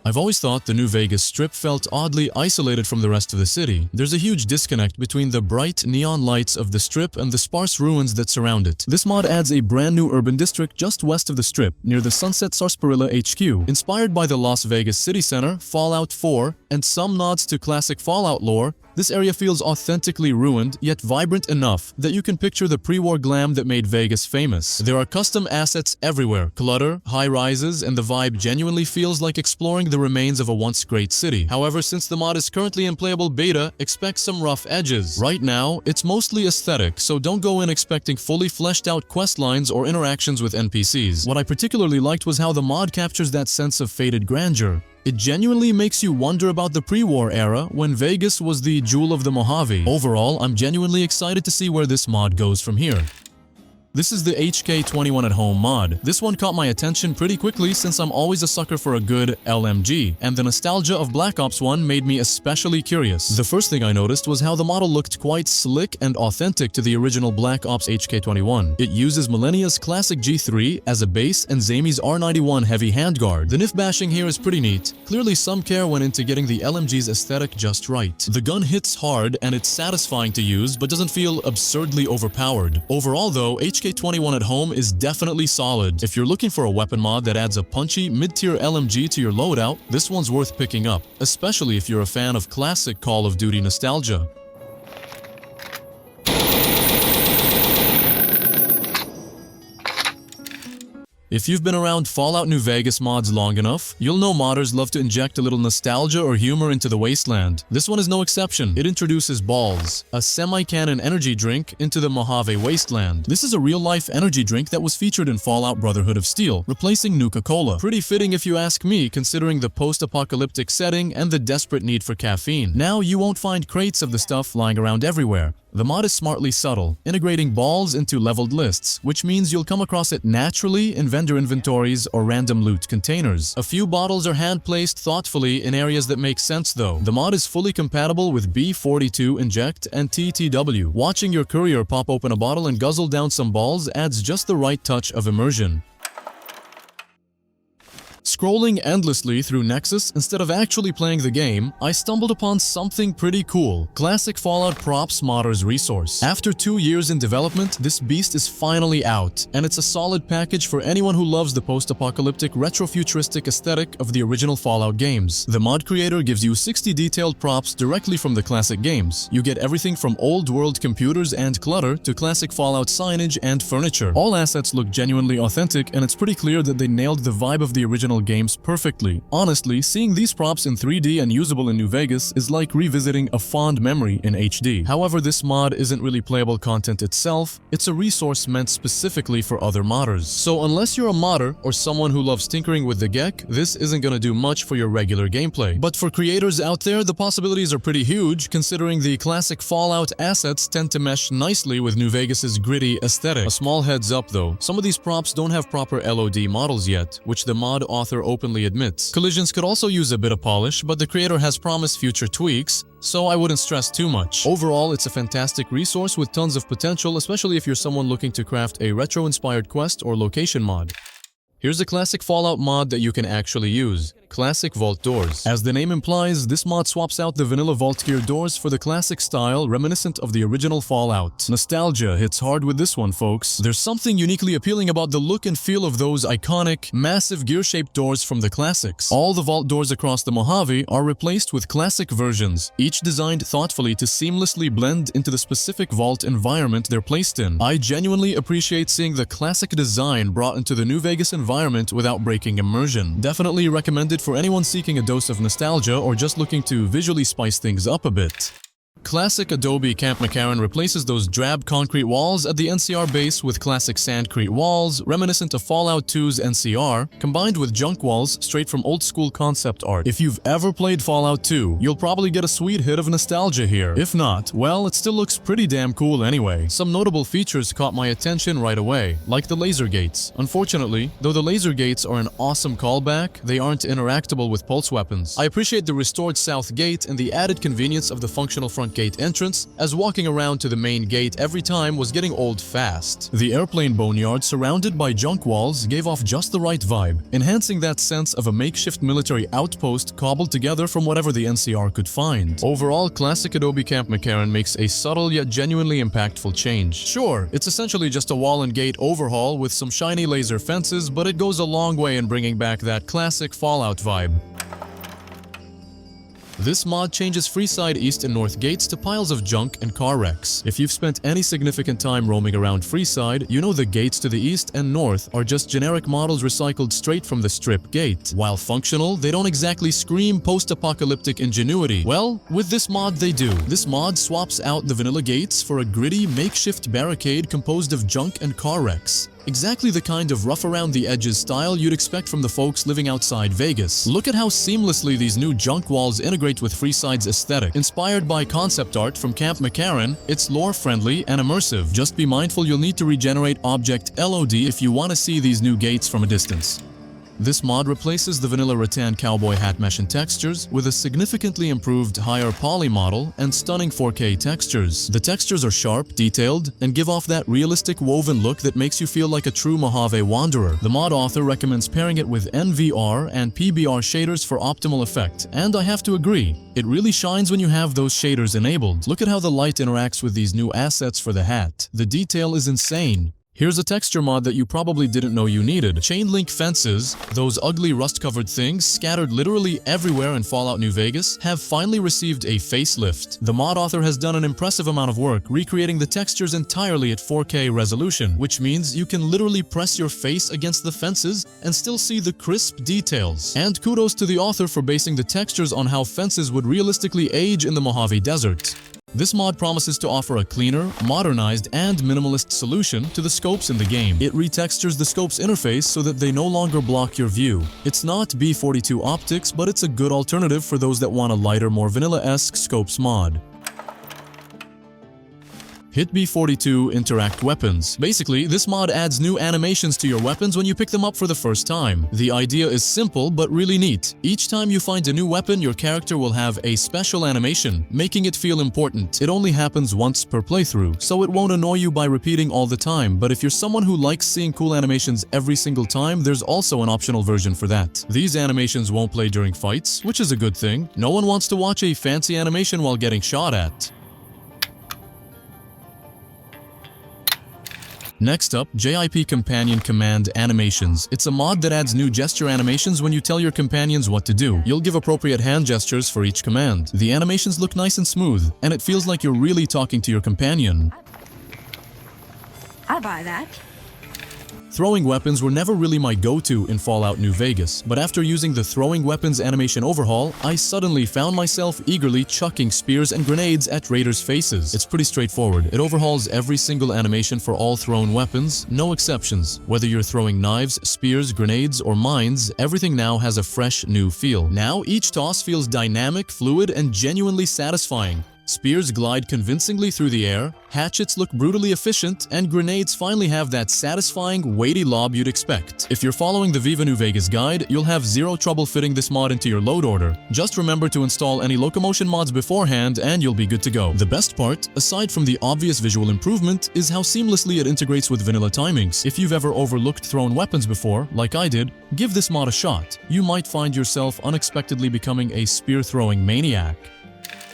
I've always thought the New Vegas Strip felt oddly isolated from the rest of the city. There's a huge disconnect between the bright neon lights of the Strip and the sparse ruins that surround it. This mod adds a brand new urban district just west of the Strip, near the Sunset Sarsaparilla HQ. Inspired by the Las Vegas City Center, Fallout 4, and some nods to classic Fallout lore, this area feels authentically ruined, yet vibrant enough that you can picture the pre-war glam that made Vegas famous. There are custom assets everywhere, clutter, high-rises, and the vibe genuinely feels like exploring the remains of a once great city. However, since the mod is currently in playable beta, expect some rough edges. Right now, it's mostly aesthetic, so don't go in expecting fully fleshed out quest lines or interactions with NPCs. What I particularly liked was how the mod captures that sense of faded grandeur. It genuinely makes you wonder about the pre-war era when Vegas was the jewel of the Mojave. Overall, I'm genuinely excited to see where this mod goes from here. This is the HK21 at Home mod. This one caught my attention pretty quickly since I'm always a sucker for a good LMG, and the nostalgia of Black Ops 1 made me especially curious. The first thing I noticed was how the model looked quite slick and authentic to the original Black Ops HK21. It uses Millennia's classic G3 as a base and Zamie's R91 heavy handguard. The NIF bashing here is pretty neat. Clearly some care went into getting the LMG's aesthetic just right. The gun hits hard and it's satisfying to use but doesn't feel absurdly overpowered. Overall though, HK21 at Home is definitely solid. If you're looking for a weapon mod that adds a punchy, mid-tier LMG to your loadout, this one's worth picking up, especially if you're a fan of classic Call of Duty nostalgia. If you've been around Fallout New Vegas mods long enough, you'll know modders love to inject a little nostalgia or humor into the wasteland. This one is no exception. It introduces BAWLS, a semi-cannon energy drink, into the Mojave wasteland. This is a real-life energy drink that was featured in Fallout Brotherhood of Steel, replacing Nuka-Cola. Pretty fitting if you ask me, considering the post-apocalyptic setting and the desperate need for caffeine. Now you won't find crates of the stuff lying around everywhere. The mod is smartly subtle, integrating BAWLS into leveled lists, which means you'll come across it naturally in vendor inventories or random loot containers. A few bottles are hand-placed thoughtfully in areas that make sense though. The mod is fully compatible with B42 Inject and TTW. Watching your courier pop open a bottle and guzzle down some BAWLS adds just the right touch of immersion. Scrolling endlessly through Nexus instead of actually playing the game, I stumbled upon something pretty cool. Classic Fallout Props Modders resource. After 2 years in development, this beast is finally out, and it's a solid package for anyone who loves the post-apocalyptic retro-futuristic aesthetic of the original Fallout games. The mod creator gives you 60 detailed props directly from the classic games. You get everything from old-world computers and clutter to classic Fallout signage and furniture. All assets look genuinely authentic, and it's pretty clear that they nailed the vibe of the original games perfectly. Honestly, seeing these props in 3D and usable in New Vegas is like revisiting a fond memory in HD. However, this mod isn't really playable content itself, it's a resource meant specifically for other modders. So unless you're a modder or someone who loves tinkering with the GEC, this isn't gonna do much for your regular gameplay. But for creators out there, the possibilities are pretty huge, considering the classic Fallout assets tend to mesh nicely with New Vegas's gritty aesthetic. A small heads up though, some of these props don't have proper LOD models yet, which the mod author openly admits. Collisions could also use a bit of polish, but the creator has promised future tweaks, so I wouldn't stress too much. Overall, it's a fantastic resource with tons of potential, especially if you're someone looking to craft a retro-inspired quest or location mod. Here's a classic Fallout mod that you can actually use. Classic Vault Doors. As the name implies, this mod swaps out the vanilla Vault Gear doors for the classic style reminiscent of the original Fallout. Nostalgia hits hard with this one, folks. There's something uniquely appealing about the look and feel of those iconic, massive gear-shaped doors from the classics. All the vault doors across the Mojave are replaced with classic versions, each designed thoughtfully to seamlessly blend into the specific vault environment they're placed in. I genuinely appreciate seeing the classic design brought into the New Vegas environment without breaking immersion. Definitely recommended for anyone seeking a dose of nostalgia or just looking to visually spice things up a bit. Classic Adobe Camp McCarran replaces those drab concrete walls at the NCR base with classic sandcrete walls, reminiscent of Fallout 2's NCR, combined with junk walls straight from old-school concept art. If you've ever played Fallout 2, you'll probably get a sweet hit of nostalgia here. If not, well, it still looks pretty damn cool anyway. Some notable features caught my attention right away, like the laser gates. Unfortunately, though the laser gates are an awesome callback, they aren't interactable with pulse weapons. I appreciate the restored south gate and the added convenience of the functional front front gate entrance, as walking around to the main gate every time was getting old fast. The airplane boneyard surrounded by junk walls gave off just the right vibe, enhancing that sense of a makeshift military outpost cobbled together from whatever the NCR could find. Overall, classic Adobe Camp McCarran makes a subtle yet genuinely impactful change. Sure, it's essentially just a wall and gate overhaul with some shiny laser fences, but it goes a long way in bringing back that classic Fallout vibe. This mod changes Freeside East and North gates to piles of junk and car wrecks. If you've spent any significant time roaming around Freeside, you know the gates to the east and north are just generic models recycled straight from the strip gate. While functional, they don't exactly scream post-apocalyptic ingenuity. Well, with this mod they do. This mod swaps out the vanilla gates for a gritty, makeshift barricade composed of junk and car wrecks. Exactly the kind of rough-around-the-edges style you'd expect from the folks living outside Vegas. Look at how seamlessly these new junk walls integrate with Freeside's aesthetic. Inspired by concept art from Camp McCarran, it's lore-friendly and immersive. Just be mindful you'll need to regenerate object LOD if you want to see these new gates from a distance. This mod replaces the vanilla Rattan Cowboy hat mesh and textures with a significantly improved higher poly model and stunning 4K textures. The textures are sharp, detailed, and give off that realistic woven look that makes you feel like a true Mojave wanderer. The mod author recommends pairing it with NVR and PBR shaders for optimal effect, and I have to agree, it really shines when you have those shaders enabled. Look at how the light interacts with these new assets for the hat. The detail is insane. Here's a texture mod that you probably didn't know you needed. Chain link fences, those ugly rust-covered things scattered literally everywhere in Fallout New Vegas, have finally received a facelift. The mod author has done an impressive amount of work recreating the textures entirely at 4K resolution, which means you can literally press your face against the fences and still see the crisp details. And kudos to the author for basing the textures on how fences would realistically age in the Mojave Desert. This mod promises to offer a cleaner, modernized, and minimalist solution to the scopes in the game. It retextures the scope's interface so that they no longer block your view. It's not B42 optics, but it's a good alternative for those that want a lighter, more vanilla-esque scopes mod. Hit B42 Interact Weapons. Basically, this mod adds new animations to your weapons when you pick them up for the first time. The idea is simple but really neat. Each time you find a new weapon, your character will have a special animation, making it feel important. It only happens once per playthrough, so it won't annoy you by repeating all the time, but if you're someone who likes seeing cool animations every single time, there's also an optional version for that. These animations won't play during fights, which is a good thing. No one wants to watch a fancy animation while getting shot at. Next up, JIP Companion Command Animations. It's a mod that adds new gesture animations when you tell your companions what to do. You'll give appropriate hand gestures for each command. The animations look nice and smooth, and it feels like you're really talking to your companion. I'll buy that. Throwing weapons were never really my go-to in Fallout New Vegas, but after using the throwing weapons animation overhaul, I suddenly found myself eagerly chucking spears and grenades at raiders' faces. It's pretty straightforward. It overhauls every single animation for all thrown weapons, no exceptions. Whether you're throwing knives, spears, grenades, or mines, everything now has a fresh, new feel. Now, each toss feels dynamic, fluid, and genuinely satisfying. Spears glide convincingly through the air, hatchets look brutally efficient, and grenades finally have that satisfying, weighty lob you'd expect. If you're following the Viva New Vegas guide, you'll have zero trouble fitting this mod into your load order. Just remember to install any locomotion mods beforehand and you'll be good to go. The best part, aside from the obvious visual improvement, is how seamlessly it integrates with vanilla timings. If you've ever overlooked thrown weapons before, like I did, give this mod a shot. You might find yourself unexpectedly becoming a spear-throwing maniac.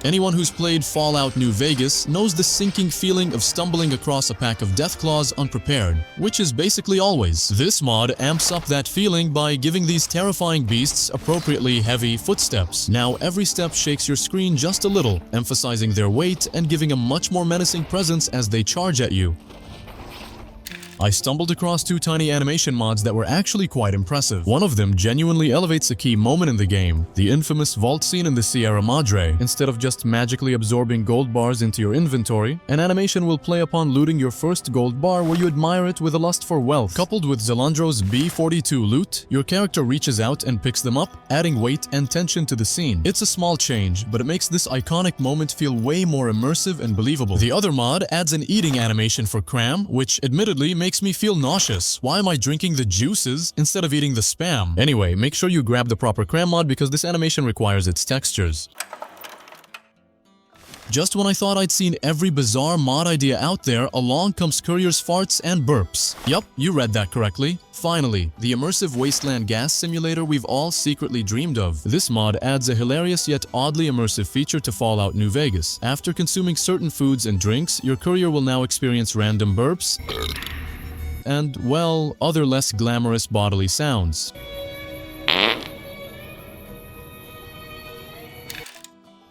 Anyone who's played Fallout New Vegas knows the sinking feeling of stumbling across a pack of Deathclaws unprepared, which is basically always. This mod amps up that feeling by giving these terrifying beasts appropriately heavy footsteps. Now every step shakes your screen just a little, emphasizing their weight and giving a much more menacing presence as they charge at you. I stumbled across two tiny animation mods that were actually quite impressive. One of them genuinely elevates a key moment in the game, the infamous vault scene in the Sierra Madre. Instead of just magically absorbing gold bars into your inventory, an animation will play upon looting your first gold bar where you admire it with a lust for wealth. Coupled with Zelandro's B42 loot, your character reaches out and picks them up, adding weight and tension to the scene. It's a small change, but it makes this iconic moment feel way more immersive and believable. The other mod adds an eating animation for Cram, which admittedly makes me feel nauseous. Why am I drinking the juices instead of eating the spam? Anyway, make sure you grab the proper Cram mod because this animation requires its textures. Just when I thought I'd seen every bizarre mod idea out there, along comes Courier's farts and burps. Yup, you read that correctly. Finally, the immersive wasteland gas simulator we've all secretly dreamed of. This mod adds a hilarious yet oddly immersive feature to Fallout New Vegas. After consuming certain foods and drinks, your courier will now experience random burps and, well, other less glamorous bodily sounds.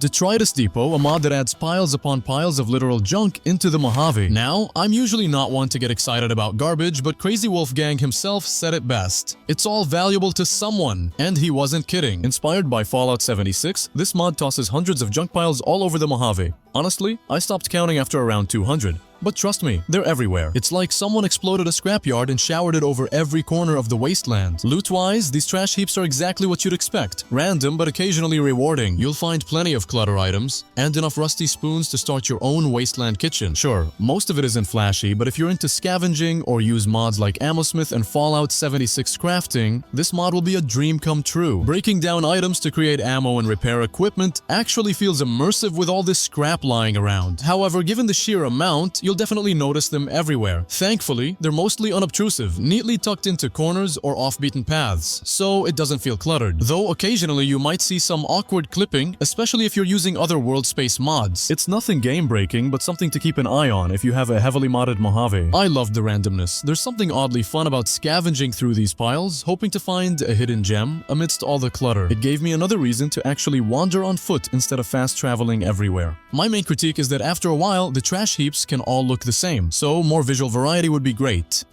Detritus Depot, a mod that adds piles upon piles of literal junk into the Mojave. Now, I'm usually not one to get excited about garbage, but QuiteInsaneWolfGang himself said it best. It's all valuable to someone, and he wasn't kidding. Inspired by Fallout 76, this mod tosses hundreds of junk piles all over the Mojave. Honestly, I stopped counting after around 200. But trust me, they're everywhere. It's like someone exploded a scrapyard and showered it over every corner of the wasteland. Loot-wise, these trash heaps are exactly what you'd expect. Random, but occasionally rewarding. You'll find plenty of clutter items, and enough rusty spoons to start your own wasteland kitchen. Sure, most of it isn't flashy, but if you're into scavenging or use mods like Ammosmith and Fallout 76 crafting, this mod will be a dream come true. Breaking down items to create ammo and repair equipment actually feels immersive with all this scrap lying around. However, given the sheer amount, you'll definitely notice them everywhere. Thankfully, they're mostly unobtrusive, neatly tucked into corners or off-beaten paths, so it doesn't feel cluttered. Though occasionally you might see some awkward clipping, especially if you're using other world space mods. It's nothing game-breaking, but something to keep an eye on if you have a heavily modded Mojave. I love the randomness. There's something oddly fun about scavenging through these piles, hoping to find a hidden gem amidst all the clutter. It gave me another reason to actually wander on foot instead of fast-traveling everywhere. My main critique is that after a while, the trash heaps can all look the same, so more visual variety would be great.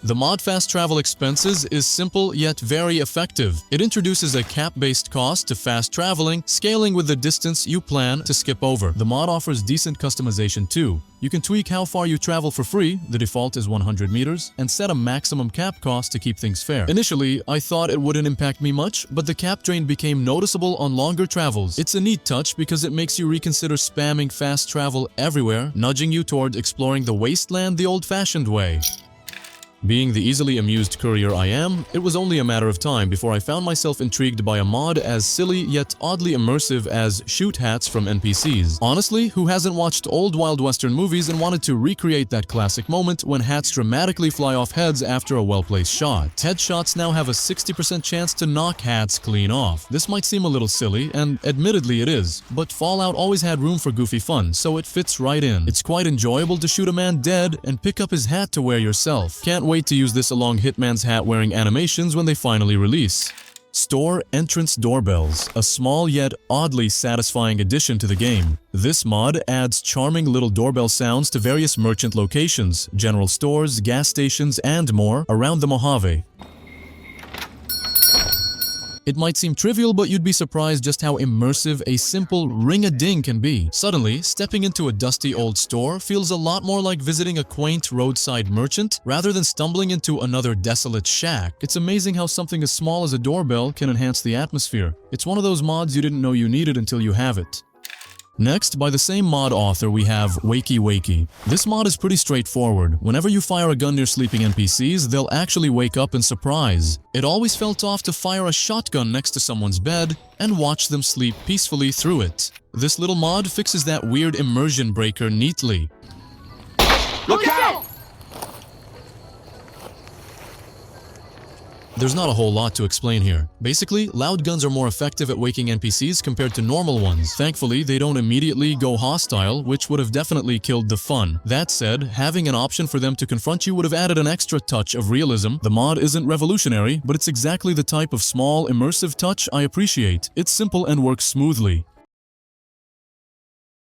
The mod fast travel expenses is simple yet very effective. It introduces a cap-based cost to fast traveling, scaling with the distance you plan to skip over. The mod offers decent customization too. You can tweak how far you travel for free, the default is 100 meters, and set a maximum cap cost to keep things fair. Initially, I thought it wouldn't impact me much, but the cap drain became noticeable on longer travels. It's a neat touch because it makes you reconsider spamming fast travel everywhere, nudging you toward exploring the wasteland the old-fashioned way. Being the easily amused courier I am, it was only a matter of time before I found myself intrigued by a mod as silly yet oddly immersive as shoot hats from NPCs. Honestly, who hasn't watched old Wild Western movies and wanted to recreate that classic moment when hats dramatically fly off heads after a well-placed shot? Headshots now have a 60% chance to knock hats clean off. This might seem a little silly, and admittedly it is, but Fallout always had room for goofy fun, so it fits right in. It's quite enjoyable to shoot a man dead and pick up his hat to wear yourself. Can't wait to use this along Hitman's hat-wearing animations when they finally release. Store Entrance Doorbells, a small yet oddly satisfying addition to the game. This mod adds charming little doorbell sounds to various merchant locations, general stores, gas stations, and more around the Mojave. It might seem trivial, but you'd be surprised just how immersive a simple ring-a-ding can be. Suddenly, stepping into a dusty old store feels a lot more like visiting a quaint roadside merchant rather than stumbling into another desolate shack. It's amazing how something as small as a doorbell can enhance the atmosphere. It's one of those mods you didn't know you needed until you have it. Next, by the same mod author, we have Wakey. This mod is pretty straightforward. Whenever you fire a gun near sleeping NPCs, they'll actually wake up in surprise. It always felt off to fire a shotgun next to someone's bed and watch them sleep peacefully through it. This little mod fixes that weird immersion breaker neatly. Look out! There's not a whole lot to explain here. Basically, loud guns are more effective at waking NPCs compared to normal ones. Thankfully, they don't immediately go hostile, which would have definitely killed the fun. That said, having an option for them to confront you would have added an extra touch of realism. The mod isn't revolutionary, but it's exactly the type of small, immersive touch I appreciate. It's simple and works smoothly.